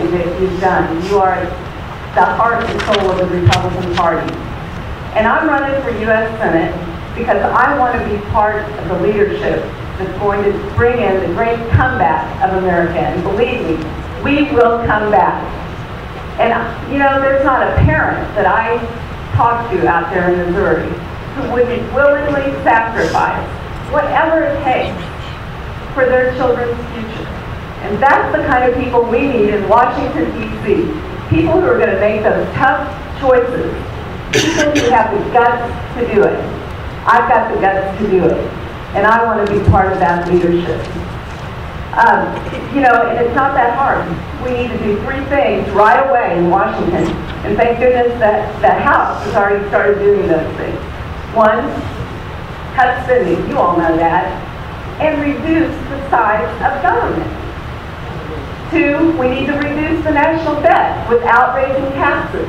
everything that you've done. You are the heart and soul of the Republican Party. And I'm running for U.S. Senate because I want to be part of the leadership that's going to bring in the great comeback of America. And believe me, we will come back. And, you know, there's not a parent that I talk to out there in Missouri who would willingly sacrifice whatever it takes for their children's future. And that's the kind of people we need in Washington, D.C. People who are going to make those tough choices. People who have the guts to do it. I've got the guts to do it. And I want to be part of that leadership. You know, and it's not that hard. We need to do 3 things right away in Washington. And thank goodness that the House has already started doing those things. 1, cut spending. You all know that. And reduce the size of government. 2, we need to reduce the national debt without raising taxes.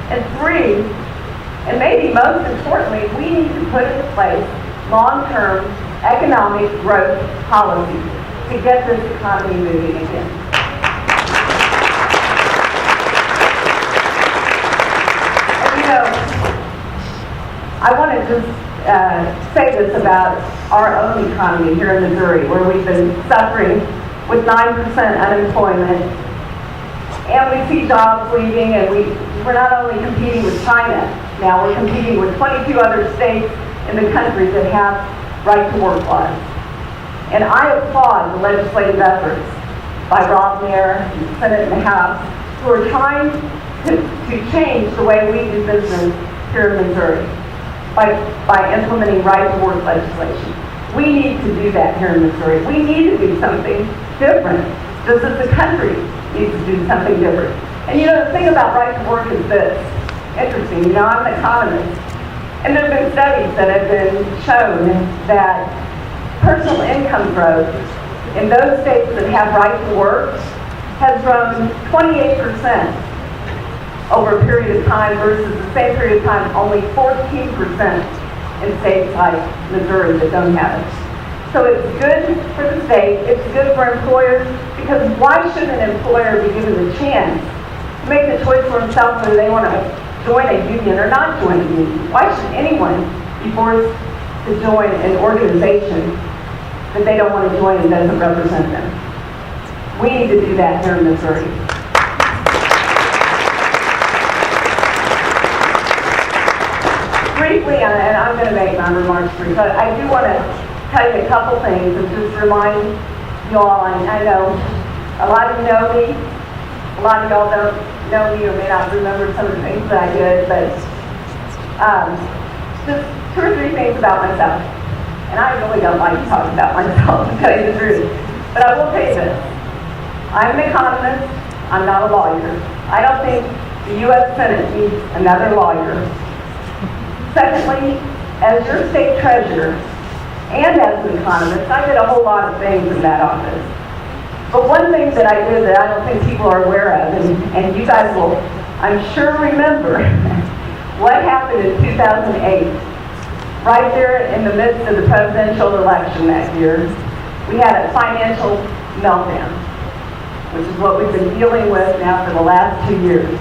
And 3, and maybe most importantly, we need to put into place long-term economic growth policies to get this economy moving again. And you know, I want to just say this about our own economy here in Missouri, where we've been suffering with 9% unemployment, and we see jobs leaving, and we're not only competing with China now, we're competing with 22 other states in the country that have right-to-work laws. And I applaud the legislative efforts by Rob Mayer, the Senate and the House, who are trying to change the way we do business here in Missouri by implementing right-to-work legislation. We need to do that here in Missouri. We need to do something different, just as the country needs to do something different. And you know, the thing about right-to-work is this. Interesting, you know, I'm an economist, and there have been studies that have been shown that personal income growth in those states that have right-to-work has grown 28% over a period of time versus the same period of time only 14% in states like Missouri that don't have it. So it's good for the state, it's good for employers, because why should an employer be given the chance to make the choice for himself whether they want to join a union or not join a union? Why should anyone be forced to join an organization that they don't want to join and doesn't represent them? We need to do that here in Missouri. Briefly, and I'm going to make my remarks brief, but I do want to tell you a couple things and just remind you all. I know a lot of you know me, a lot of y'all don't know me or may not remember some of the things that I did, but just 2 or 3 things about myself. And I really don't like to talk about myself, to tell you the truth. But I will tell you this. I'm an economist. I'm not a lawyer. I don't think the U.S. Senate needs another lawyer. Secondly, as your state treasurer and as an economist, I did a whole lot of things in that office. But one thing that I did that I don't think people are aware of, and you guys will, I'm sure, remember, what happened in 2008. Right there in the midst of the presidential election that year, we had a financial meltdown, which is what we've been dealing with now for the last 2 years.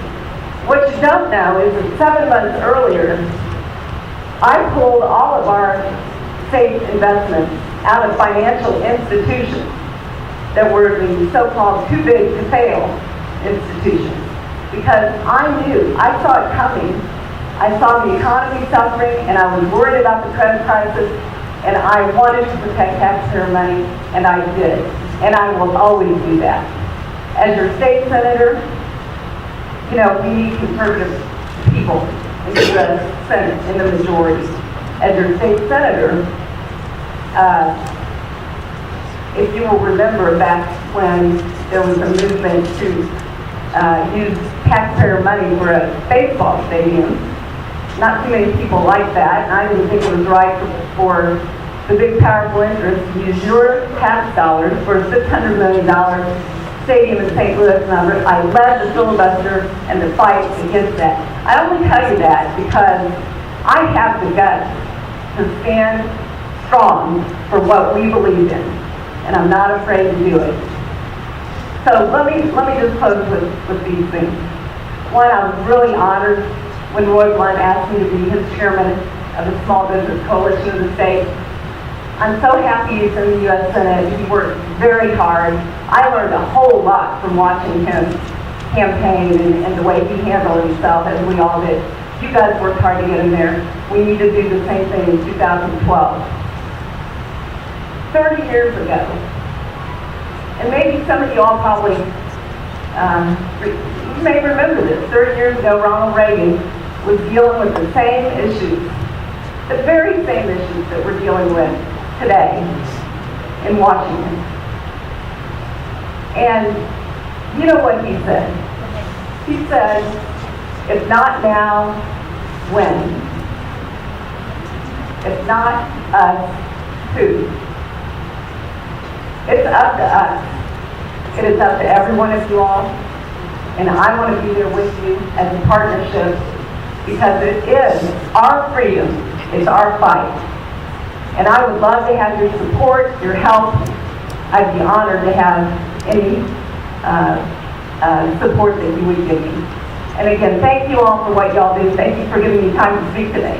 What you don't know is that 7 months earlier, I pulled all of our state investments out of financial institutions that were the so-called too big to fail institutions. Because I knew, I saw it coming. I saw the economy suffering, and I was worried about the credit crisis, and I wanted to protect taxpayer money, and I did. And I will always do that. As your state senator, you know, we need conservative people in the U.S. Senate, in the majority. As your state senator, if you will remember back when there was a movement to use taxpayer money for a baseball stadium, not too many people liked that, and I didn't think it was right for the big powerful interests to use your tax dollars for a $600 million stadium in St. Louis, and I led the filibuster and the fight against that. I only tell you that because I have the guts to stand strong for what we believe in, and I'm not afraid to do it. So let me just close with these things. One, I was really honored when Roy Blunt asked me to be his chairman of the Small Business Coalition of the state. I'm so happy he's in the U.S. Senate. He worked very hard. I learned a whole lot from watching him campaign and the way he handled himself, as we all did. You guys worked hard to get him there. We need to do the same thing in 2012. 30 years ago, and maybe some of you all probably you may remember this. 30 years ago, Ronald Reagan was dealing with the same issues, the very same issues that we're dealing with today in Washington. And you know what he said? He said, if not now, when? If not us, who? It's up to us. It is up to every one of you all. And I want to be there with you as a partnership, because it is our freedom, it's our fight. And I would love to have your support, your help. I'd be honored to have any support that you would give me. And again, thank you all for what y'all do. Thank you for giving me time to speak today.